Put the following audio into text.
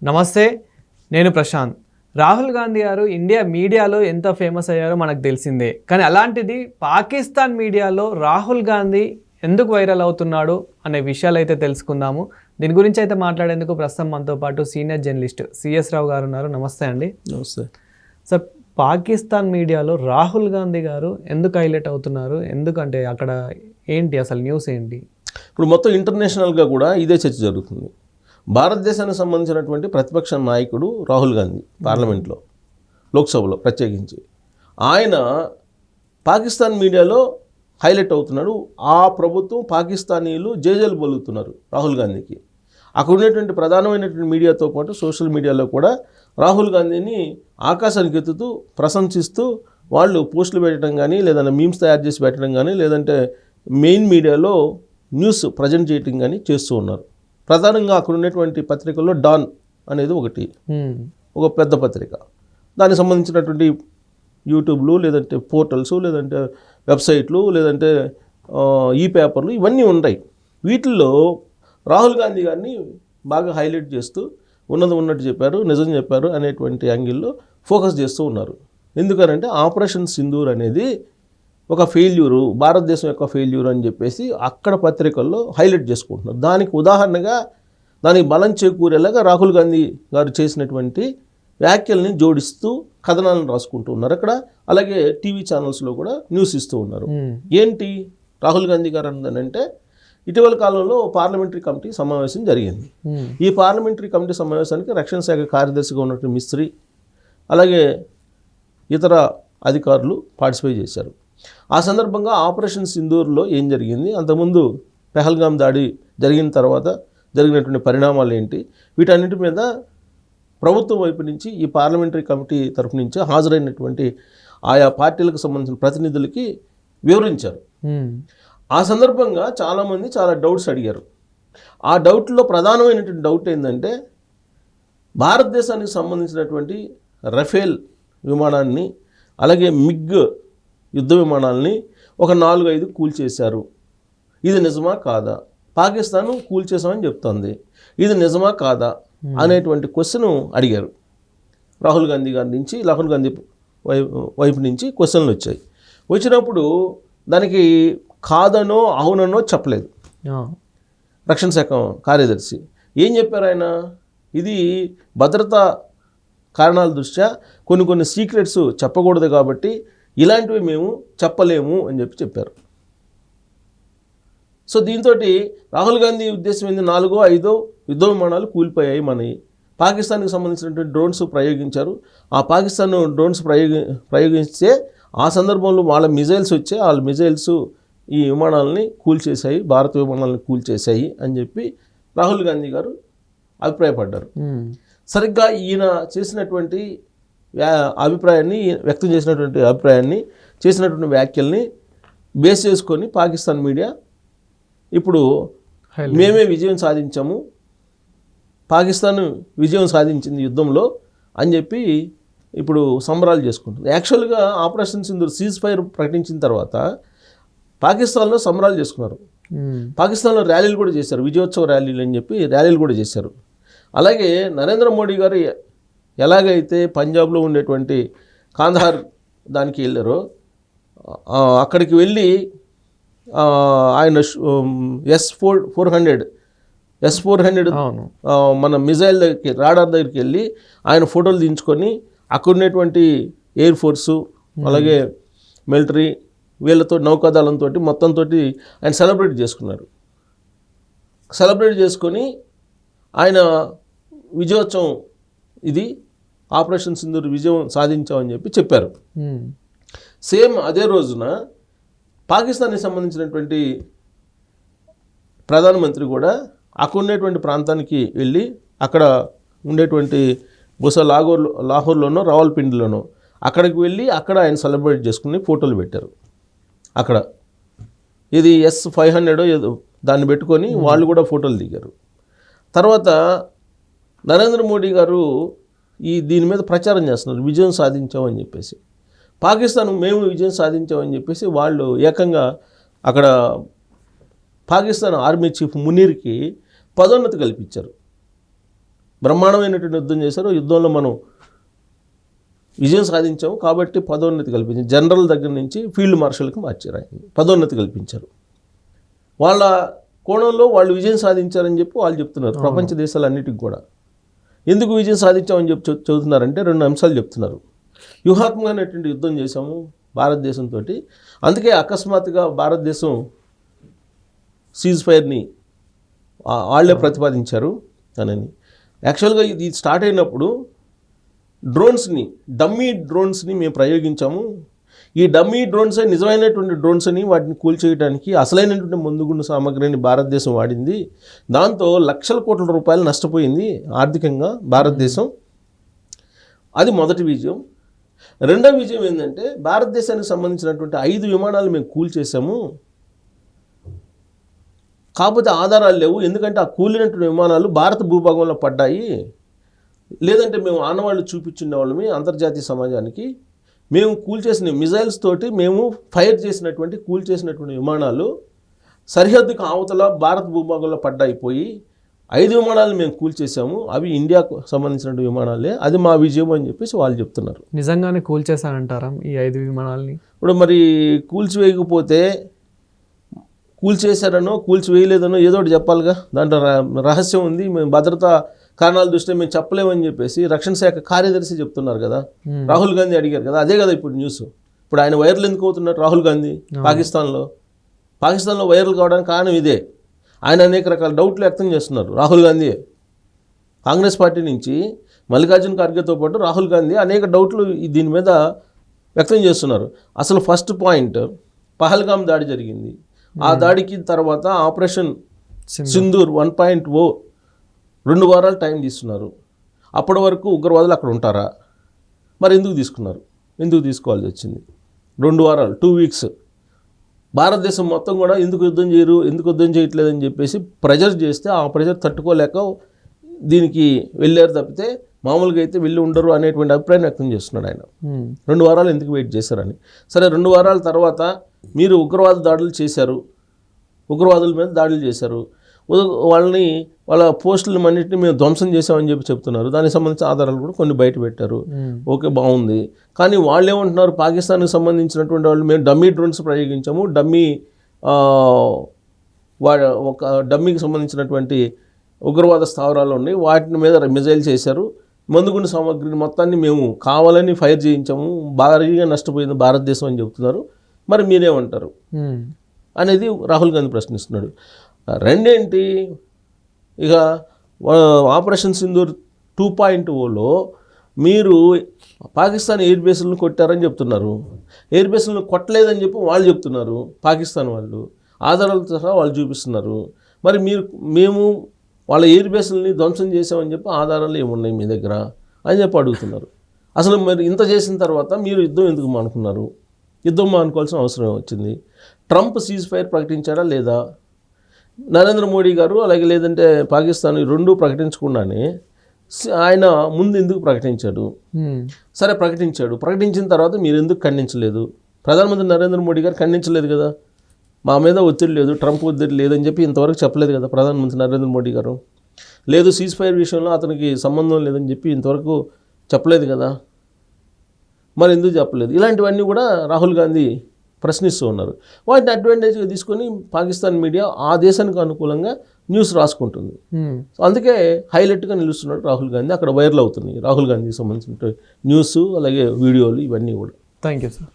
నమస్తే, నేను ప్రశాంత్. రాహుల్ గాంధీ గారు ఇండియా మీడియాలో ఎంత ఫేమస్ అయ్యారో మనకు తెలిసిందే. కానీ అలాంటిది పాకిస్తాన్ మీడియాలో రాహుల్ గాంధీ ఎందుకు వైరల్ అవుతున్నాడు అనే విషయాలు అయితే తెలుసుకుందాము. దీని గురించి అయితే మాట్లాడేందుకు ప్రస్తుతం మనతో పాటు సీనియర్ జర్నలిస్ట్ సిఎస్ రావు గారు ఉన్నారు. నమస్తే అండి. నమస్తే సార్, పాకిస్తాన్ మీడియాలో రాహుల్ గాంధీ గారు ఎందుకు హైలైట్ అవుతున్నారు? ఎందుకంటే అక్కడ ఏంటి అసలు న్యూస్ ఏంటి? ఇప్పుడు మొత్తం ఇంటర్నేషనల్గా కూడా ఇదే చర్చ జరుగుతుంది. భారతదేశానికి సంబంధించినటువంటి ప్రతిపక్ష నాయకుడు రాహుల్ గాంధీ పార్లమెంట్లో, లోక్సభలో ప్రత్యేకించి ఆయన పాకిస్తాన్ మీడియాలో హైలైట్ అవుతున్నాడు. ఆ ప్రభుత్వం పాకిస్తానీలు జేజేలు పలుకుతున్నారు రాహుల్ గాంధీకి. అక్కడ ఉన్నటువంటి ప్రధానమైనటువంటి మీడియాతో పాటు సోషల్ మీడియాలో కూడా రాహుల్ గాంధీని ఆకాశానికి ఎత్తుతూ ప్రశంసిస్తూ వాళ్ళు పోస్టులు పెట్టడం కానీ, లేదంటే మీమ్స్ తయారు చేసి పెట్టడం కానీ, లేదంటే మెయిన్ మీడియాలో న్యూస్ ప్రజెంట్ చేయడం కానీ చేస్తూ ఉన్నారు. ప్రధానంగా అక్కడ ఉన్నటువంటి పత్రికల్లో డాన్ అనేది ఒక పెద్ద పత్రిక. దానికి సంబంధించినటువంటి యూట్యూబ్లు, లేదంటే పోర్టల్స్, లేదంటే వెబ్సైట్లు, లేదంటే ఈ పేపర్లు ఇవన్నీ ఉంటాయి. వీటిల్లో రాహుల్ గాంధీ గారిని బాగా హైలైట్ చేస్తూ ఉన్నట్టు చెప్పారు, నిజం చెప్పారు అనేటువంటి యాంగిల్లో ఫోకస్ చేస్తూ ఉన్నారు. ఎందుకనంటే ఆపరేషన్ సింధూర్ అనేది ఒక ఫెయిల్యూరు, భారతదేశం యొక్క ఫెయిల్యూర్ అని చెప్పేసి అక్కడ పత్రికల్లో హైలైట్ చేసుకుంటున్నారు. దానికి ఉదాహరణగా, దానికి బలం చేకూరేలాగా రాహుల్ గాంధీ గారు చేసినటువంటి వ్యాఖ్యల్ని జోడిస్తూ కథనాలను రాసుకుంటూ ఉన్నారు అక్కడ. అలాగే టీవీ ఛానల్స్లో కూడా న్యూస్ ఇస్తూ ఉన్నారు. ఏంటి రాహుల్ గాంధీ గారు అన్నదంటే, ఇటీవల కాలంలో పార్లమెంటరీ కమిటీ సమావేశం జరిగింది. ఈ పార్లమెంటరీ కమిటీ సమావేశానికి రక్షణ శాఖ కార్యదర్శిగా ఉన్నటువంటి మిస్త్రీ, అలాగే ఇతర అధికారులు పార్టిసిపేట్ చేశారు. ఆ సందర్భంగా ఆపరేషన్ సింధూర్లో ఏం జరిగింది, అంతకుముందు పెహల్గామ్ దాడి జరిగిన తర్వాత జరిగినటువంటి పరిణామాలు ఏంటి, వీటన్నిటి మీద ప్రభుత్వం వైపు నుంచి ఈ పార్లమెంటరీ కమిటీ తరఫు నుంచి హాజరైనటువంటి ఆయా పార్టీలకు సంబంధించిన ప్రతినిధులకి వివరించారు. ఆ సందర్భంగా చాలామంది చాలా డౌట్స్ అడిగారు. ఆ డౌట్లో ప్రధానమైనటువంటి డౌట్ ఏంటంటే, భారతదేశానికి సంబంధించినటువంటి రఫేల్ విమానాన్ని, అలాగే మిగ్ యుద్ధ విమానాలని ఒక 4-5 కూల్చేశారు. ఇది నిజమా కాదా? పాకిస్తాన్ కూల్చేసామని చెప్తుంది. ఇది నిజమా కాదా అనేటువంటి క్వశ్చన్ అడిగారు. రాహుల్ గాంధీ గారి నుంచి, రాహుల్ గాంధీ వైపు నుంచి క్వశ్చన్లు వచ్చాయి. వచ్చినప్పుడు దానికి కాదనో అవుననో చెప్పలేదు రక్షణ శాఖ కార్యదర్శి. ఏం చెప్పారు ఆయన, ఇది భద్రతా కారణాల దృష్ట్యా కొన్ని సీక్రెట్స్ చెప్పకూడదు కాబట్టి ఇలాంటివి మేము చెప్పలేము అని చెప్పారు. సో దీంతో రాహుల్ గాంధీ ఉద్దేశం ఏంది, 4-5 యుద్ధ విమానాలు కూలిపోయాయి మనవి. పాకిస్తాన్కి సంబంధించినటువంటి డ్రోన్స్ ప్రయోగించారు. ఆ పాకిస్తాన్ డ్రోన్స్ ప్రయోగిస్తే ఆ సందర్భంలో వాళ్ళ మిజైల్స్ వచ్చాయి. వాళ్ళ మిజైల్స్ ఈ విమానాలని కూల్చేశాయి, భారత విమానాలను కూల్చేశాయి అని చెప్పి రాహుల్ గాంధీ గారు అభిప్రాయపడ్డారు. సరిగ్గా ఈయన చేసినటువంటి అభిప్రాయాన్ని, వ్యక్తం చేసినటువంటి అభిప్రాయాన్ని, చేసినటువంటి వ్యాఖ్యల్ని బేస్ చేసుకొని పాకిస్తాన్ మీడియా ఇప్పుడు మేమే విజయం సాధించాము, పాకిస్తాన్ విజయం సాధించింది యుద్ధంలో అని చెప్పి ఇప్పుడు సంబరాలు చేసుకుంటుంది. యాక్చువల్గా ఆపరేషన్ సింధూర్ సీజ్ ఫైర్ ప్రకటించిన తర్వాత పాకిస్తాన్లో సంబరాలు చేసుకున్నారు. పాకిస్తాన్లో ర్యాలీలు కూడా చేశారు, విజయోత్సవ ర్యాలీలు అని చెప్పి ర్యాలీలు కూడా చేశారు. అలాగే నరేంద్ర మోడీ గారు ఎలాగైతే పంజాబ్లో ఉండేటువంటి కాందహార్ దానికి వెళ్ళారో, అక్కడికి వెళ్ళి ఆయన S-400 మన మిజైల్ దగ్గరికి, రాడార్ దగ్గరికి వెళ్ళి ఆయన ఫోటోలు దించుకొని అక్కడ ఉన్నటువంటి ఎయిర్ ఫోర్సు, అలాగే మిలిటరీ వీళ్ళతో, నౌకాదళంతో మొత్తంతో ఆయన సెలబ్రేట్ చేసుకున్నారు. సెలబ్రేట్ చేసుకొని ఆయన విజయోత్సవం, ఇది ఆపరేషన్ సింధూర్ విజయం సాధించామని చెప్పారు. సేమ్ అదే రోజున పాకిస్తాన్కి సంబంధించినటువంటి ప్రధానమంత్రి కూడా అక్కడ ఉండేటువంటి ప్రాంతానికి వెళ్ళి, అక్కడ ఉండేటువంటి బహుశా లాహోర్లోనో రావల్పిండిలోనో అక్కడికి వెళ్ళి అక్కడ ఆయన సెలబ్రేట్ చేసుకుని ఫోటోలు పెట్టారు. అక్కడ ఇది S-500 ఏదో దాన్ని పెట్టుకొని వాళ్ళు కూడా ఫోటోలు దిగారు. తర్వాత నరేంద్ర మోడీ గారు దీని మీద ప్రచారం చేస్తున్నారు, విజయం సాధించామని చెప్పేసి. పాకిస్తాన్ మేము విజయం సాధించామని చెప్పేసి వాళ్ళు ఏకంగా అక్కడ పాకిస్తాన్ ఆర్మీ చీఫ్ మునీర్కి పదోన్నతి కల్పించారు. బ్రహ్మాండమైనటువంటి యుద్ధం చేశారు. యుద్ధంలో మనం విజయం సాధించాము కాబట్టి పదోన్నతి కల్పించారు. జనరల్ దగ్గర నుంచి ఫీల్డ్ మార్షల్కి మార్చారు, ఆయన పదోన్నతి కల్పించారు. వాళ్ళ కోణంలో వాళ్ళు విజయం సాధించారని చెప్పి వాళ్ళు చెప్తున్నారు, ప్రపంచ దేశాలన్నిటికి కూడా. ఎందుకు విజయం సాధించామని చెప్పి చెబుతున్నారంటే 2 అంశాలు చెప్తున్నారు. వ్యూహాత్మకమైనటువంటి యుద్ధం చేశాము భారతదేశంతో, అందుకే అకస్మాత్తుగా భారతదేశం సీజ్ ఫైర్ని వాళ్ళే ప్రతిపాదించారు అని. యాక్చువల్గా ఇది స్టార్ట్ అయినప్పుడు డమ్మీ డ్రోన్స్ని మేము ప్రయోగించాము. ఈ డమ్మీ డ్రోన్స్ నిజమైనటువంటి డ్రోన్స్ అని వాటిని కూల్చేయడానికి అసలైనటువంటి మందుగుండు సామగ్రిని భారతదేశం వాడింది. దాంతో లక్షల కోట్ల రూపాయలు నష్టపోయింది ఆర్థికంగా భారతదేశం. అది మొదటి విజయం. రెండవ విజయం ఏంటంటే భారతదేశానికి సంబంధించినటువంటి 5 విమానాలు మేము కూల్చేసాము. కాకపోతే ఆధారాలు లేవు, ఎందుకంటే ఆ కూలినటువంటి విమానాలు భారత భూభాగంలో పడ్డాయి. లేదంటే మేము ఆనవాళ్ళు చూపించుండే వాళ్ళమి అంతర్జాతీయ సమాజానికి. మేము కూల్చేసిన మిజైల్స్ తోటి మేము ఫైర్ చేసినటువంటి కూల్చేసినటువంటి విమానాలు సరిహద్దుకు అవతల భారత భూభాగంలో పడ్డాయిపోయి 5 విమానాలు మేము కూల్చేసాము. అవి ఇండియాకు సంబంధించిన విమానాలే. అది మా విజయం అని చెప్పేసి వాళ్ళు చెప్తున్నారు. నిజంగానే కూల్చేశానంటారా ఈ 5 విమానాలని? ఇప్పుడు మరి కూల్చివేయకపోతే కూల్చేశారనో కూల్చివేయలేదనో ఏదో ఒకటి చెప్పాలిగా. దాంట్లో రహస్యం ఉంది. మేము భద్రతా కారణాల దృష్ట్యా మేము చెప్పలేమని చెప్పేసి రక్షణ శాఖ కార్యదర్శి చెప్తున్నారు కదా. రాహుల్ గాంధీ అడిగారు కదా, అదే కదా ఇప్పుడు న్యూస్. ఇప్పుడు ఆయన వైరల్ ఎందుకు అవుతున్నారు రాహుల్ గాంధీ పాకిస్తాన్లో వైరల్ కావడానికి కారణం ఇదే. ఆయన అనేక రకాల డౌట్లు వ్యక్తం చేస్తున్నారు. రాహుల్ గాంధీ కాంగ్రెస్ పార్టీ నుంచి మల్లికార్జున ఖార్గేతో పాటు రాహుల్ గాంధీ అనేక డౌట్లు దీని మీద వ్యక్తం చేస్తున్నారు. అసలు ఫస్ట్ పాయింట్, పహల్గామ్ దాడి జరిగింది. ఆ దాడికి తర్వాత ఆపరేషన్ సింధూర్ 1.0 2 వారాలు టైం తీసుకున్నారు. అప్పటి వరకు ఉగ్రవాదులు అక్కడ ఉంటారా? మరి ఎందుకు తీసుకున్నారు? ఎందుకు తీసుకోవాల్సి వచ్చింది? 2 వారాలు 2 వీక్స్ భారతదేశం మొత్తం కూడా ఎందుకు యుద్ధం చేయరు, ఎందుకు యుద్ధం చేయట్లేదని చెప్పేసి ప్రెజర్ చేస్తే ఆ ప్రెజర్ తట్టుకోలేక దీనికి వెళ్ళారు తప్పితే మామూలుగా అయితే వెళ్ళి ఉండరు అనేటువంటి అభిప్రాయం వ్యక్తం చేస్తున్నాడు ఆయన. 2 వారాలు ఎందుకు వెయిట్ చేశారని. సరే, 2 వారాల తర్వాత మీరు ఉగ్రవాద దాడులు చేశారు, ఉగ్రవాదుల మీద దాడులు చేశారు, వాళ్ళ పోస్టులు అన్నింటినీ మేము ధ్వంసం చేసామని చెప్పి చెప్తున్నారు. దానికి సంబంధించిన ఆధారాలు కూడా కొన్ని బయట పెట్టారు. ఓకే, బాగుంది. కానీ వాళ్ళు ఏమంటున్నారు, పాకిస్తాన్కి సంబంధించినటువంటి వాళ్ళు మేము డమ్మీ డ్రోన్స్ ప్రయోగించాము, ఒక డమ్మీకి సంబంధించినటువంటి ఉగ్రవాద స్థావరాలు ఉన్నాయి, వాటి మీద మిజైల్ చేశారు, మందుగుండు సామగ్రిని మొత్తాన్ని మేము కావాలని ఫైర్ చేయించాము, భారీగా నష్టపోయింది భారతదేశం అని చెప్తున్నారు. మరి మీరేమంటారు అనేది రాహుల్ గాంధీ ప్రశ్నిస్తున్నాడు. రెండేంటి, ఇక ఆపరేషన్ సింధూర్ 2.0లో మీరు పాకిస్తాన్ ఎయిర్ బేస్లను కొట్టారని చెప్తున్నారు. ఎయిర్ బేస్లను కొట్టలేదని చెప్పి వాళ్ళు చెప్తున్నారు, పాకిస్తాన్ వాళ్ళు ఆధారాలతో సహా వాళ్ళు చూపిస్తున్నారు. మరి మేము వాళ్ళ ఎయిర్ బేస్లని ధ్వంసం చేసామని చెప్పి ఆధారాలు ఏమున్నాయి మీ దగ్గర అని చెప్పి అడుగుతున్నారు. అసలు మరి ఇంత చేసిన తర్వాత మీరు యుద్ధం ఎందుకు మానుకున్నారు? యుద్ధం మానుకోవాల్సిన అవసరం వచ్చింది. ట్రంప్ సీజ్ ఫైర్ ప్రకటించాడా లేదా? నరేంద్ర మోడీ గారు అలాగే లేదంటే పాకిస్తాన్ రెండూ ప్రకటించకుండానే ఆయన ముందు ఎందుకు ప్రకటించాడు? సరే, ప్రకటించిన తర్వాత మీరు ఎందుకు ఖండించలేదు? ప్రధానమంత్రి నరేంద్ర మోడీ గారు ఖండించలేదు కదా. మా మీద ఒత్తిడి లేదు, ట్రంప్ ఒత్తిడి లేదని చెప్పి ఇంతవరకు చెప్పలేదు కదా ప్రధానమంత్రి నరేంద్ర మోడీ గారు. లేదు, సీజ్ ఫైర్ విషయంలో అతనికి సంబంధం లేదని చెప్పి ఇంతవరకు చెప్పలేదు కదా. మరి ఎందుకు చెప్పలేదు? ఇలాంటివన్నీ కూడా రాహుల్ గాంధీ ప్రశ్నిస్తూ ఉన్నారు. వాటిని అడ్వాంటేజ్గా తీసుకొని పాకిస్తాన్ మీడియా ఆ దేశానికి అనుకూలంగా న్యూస్ రాసుకుంటుంది. అందుకే హైలైట్గా నిలుస్తున్నాడు రాహుల్ గాంధీ. అక్కడ వైరల్ అవుతుంది రాహుల్ గాంధీకి సంబంధించిన న్యూస్, అలాగే వీడియోలు, ఇవన్నీ కూడా. Thank you sir.